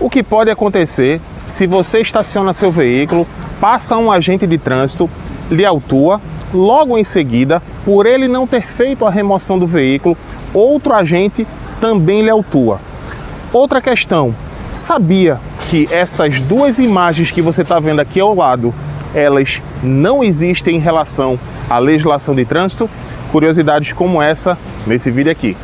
O que pode acontecer se você estaciona seu veículo, passa um agente de trânsito, lhe autua, logo em seguida, por ele não ter feito a remoção do veículo, outro agente também lhe autua. Outra questão, sabia que essas duas imagens que você está vendo aqui ao lado, elas não existem em relação à legislação de trânsito? Curiosidades como essa nesse vídeo aqui.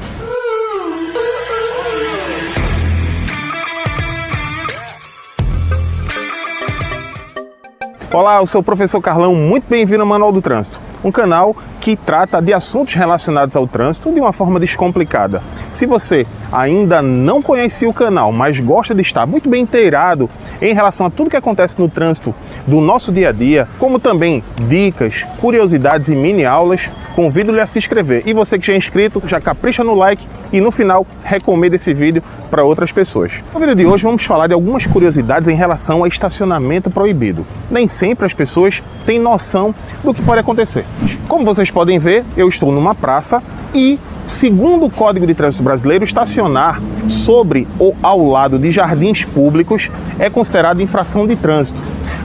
Olá, eu sou o professor Carlão, muito bem-vindo ao Manual do Trânsito, um canal que trata de assuntos relacionados ao trânsito de uma forma descomplicada. Se você ainda não conhecia o canal, mas gosta de estar muito bem inteirado em relação a tudo que acontece no trânsito do nosso dia a dia, como também dicas, curiosidades e mini aulas, convido-lhe a se inscrever. E você que já é inscrito, já capricha no like e no final recomenda esse vídeo para outras pessoas. No vídeo de hoje vamos falar de algumas curiosidades em relação a estacionamento proibido. Nem sempre as pessoas têm noção do que pode acontecer. Como vocês podem ver, eu estou numa praça e, segundo o Código de Trânsito Brasileiro, estacionar sobre ou ao lado de jardins públicos é considerado infração de trânsito.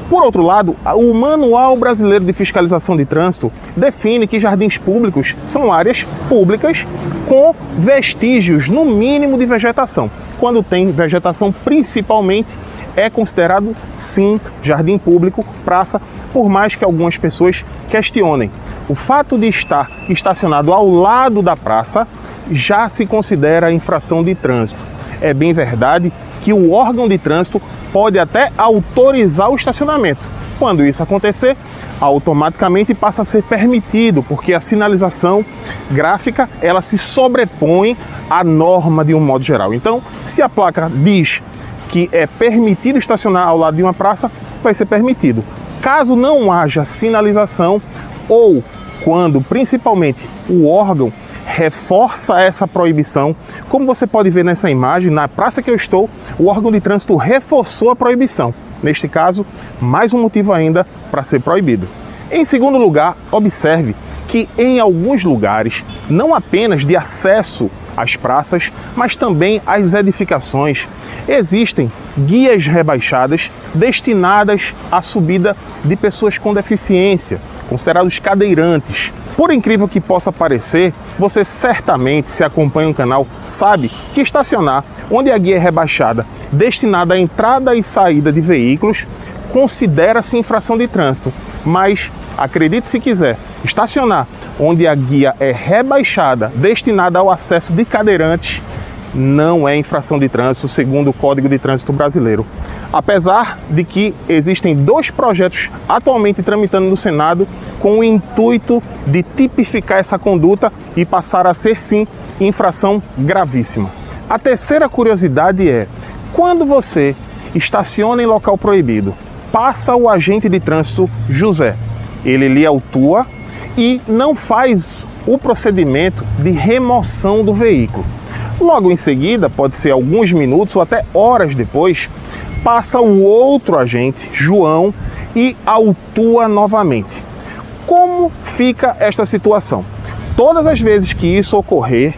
Por outro lado, o Manual Brasileiro de Fiscalização de Trânsito define que jardins públicos são áreas públicas com vestígios, no mínimo, de vegetação. Quando tem vegetação, principalmente, é considerado, sim, jardim público, praça, por mais que algumas pessoas questionem. O fato de estar estacionado ao lado da praça já se considera infração de trânsito. É bem verdade que o órgão de trânsito pode até autorizar o estacionamento. Quando isso acontecer, automaticamente passa a ser permitido, porque a sinalização gráfica ela se sobrepõe à norma de um modo geral. Então, se a placa diz que é permitido estacionar ao lado de uma praça, vai ser permitido. Caso não haja sinalização ou quando, principalmente, o órgão reforça essa proibição, como você pode ver nessa imagem, na praça que eu estou, o órgão de trânsito reforçou a proibição. Neste caso, mais um motivo ainda para ser proibido. Em segundo lugar, observe que em alguns lugares, não apenas de acesso às praças, mas também às edificações, existem guias rebaixadas destinadas à subida de pessoas com deficiência, considerados cadeirantes. Por incrível que possa parecer, você certamente, se acompanha o canal, sabe que estacionar onde a guia é rebaixada, destinada à entrada e saída de veículos, considera-se infração de trânsito. Mas, acredite se quiser, estacionar onde a guia é rebaixada, destinada ao acesso de cadeirantes, não é infração de trânsito, segundo o Código de Trânsito Brasileiro. Apesar de que existem dois projetos atualmente tramitando no Senado com o intuito de tipificar essa conduta e passar a ser, sim, infração gravíssima. A terceira curiosidade é, quando você estaciona em local proibido, passa o agente de trânsito José, ele lhe autua e não faz o procedimento de remoção do veículo. Logo em seguida, pode ser alguns minutos ou até horas depois, passa o outro agente, João, e autua novamente. Como fica esta situação? Todas as vezes que isso ocorrer,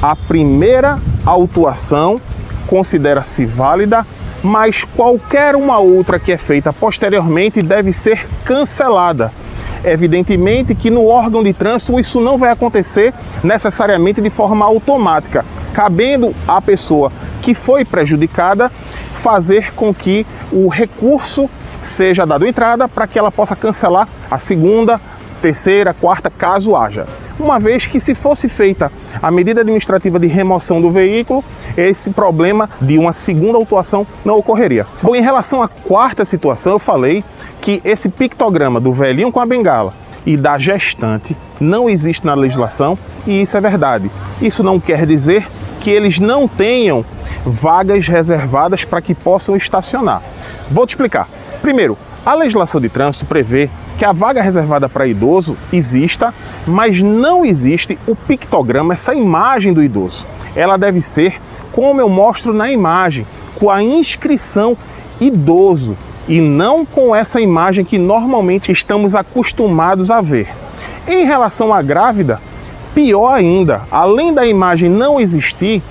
a primeira autuação considera-se válida, mas qualquer uma outra que é feita posteriormente deve ser cancelada. Evidentemente que no órgão de trânsito isso não vai acontecer necessariamente de forma automática, cabendo à pessoa que foi prejudicada fazer com que o recurso seja dado entrada para que ela possa cancelar a segunda, terceira, quarta, caso haja. Uma vez que, se fosse feita a medida administrativa de remoção do veículo, esse problema de uma segunda autuação não ocorreria. Bom, em relação à quarta situação, eu falei que esse pictograma do velhinho com a bengala e da gestante não existe na legislação, e isso é verdade. Isso não quer dizer que eles não tenham vagas reservadas para que possam estacionar. Vou te explicar. Primeiro, a legislação de trânsito prevê que a vaga reservada para idoso exista, mas não existe o pictograma, essa imagem do idoso. Ela deve ser como eu mostro na imagem, com a inscrição idoso, e não com essa imagem que normalmente estamos acostumados a ver. Em relação à grávida, pior ainda, além da imagem não existir,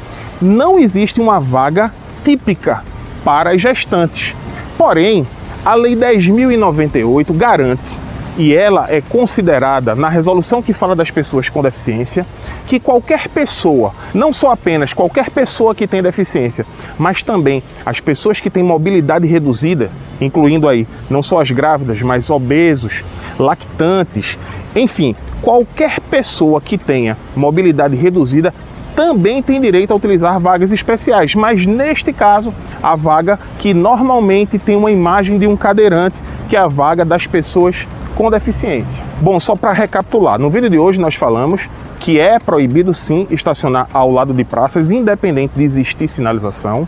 não existe uma vaga típica para as gestantes. Porém, a Lei 10.098 garante, e ela é considerada na resolução que fala das pessoas com deficiência, que qualquer pessoa, não só apenas qualquer pessoa que tem deficiência, mas também as pessoas que têm mobilidade reduzida, incluindo aí não só as grávidas, mas obesos, lactantes, enfim, qualquer pessoa que tenha mobilidade reduzida também tem direito a utilizar vagas especiais, mas neste caso, a vaga que normalmente tem uma imagem de um cadeirante, que é a vaga das pessoas com deficiência. Bom, só para recapitular, no vídeo de hoje nós falamos que é proibido sim estacionar ao lado de praças, independente de existir sinalização,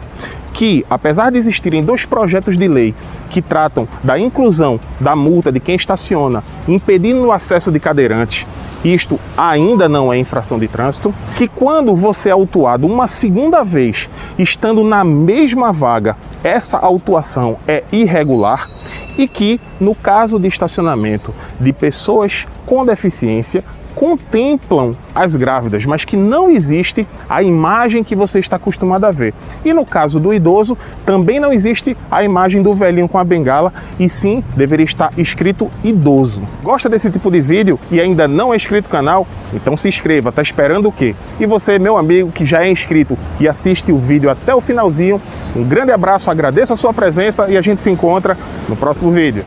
que apesar de existirem 2 projetos de lei que tratam da inclusão da multa de quem estaciona, impedindo o acesso de cadeirantes, isto ainda não é infração de trânsito, que quando você é autuado uma segunda vez, estando na mesma vaga, essa autuação é irregular, e que, no caso de estacionamento de pessoas com deficiência, contemplam as grávidas, mas que não existe a imagem que você está acostumado a ver. E no caso do idoso, também não existe a imagem do velhinho com a bengala, e sim, deveria estar escrito idoso. Gosta desse tipo de vídeo e ainda não é inscrito no canal? Então se inscreva, tá esperando o quê? E você, meu amigo, que já é inscrito e assiste o vídeo até o finalzinho, um grande abraço, agradeço a sua presença e a gente se encontra no próximo vídeo.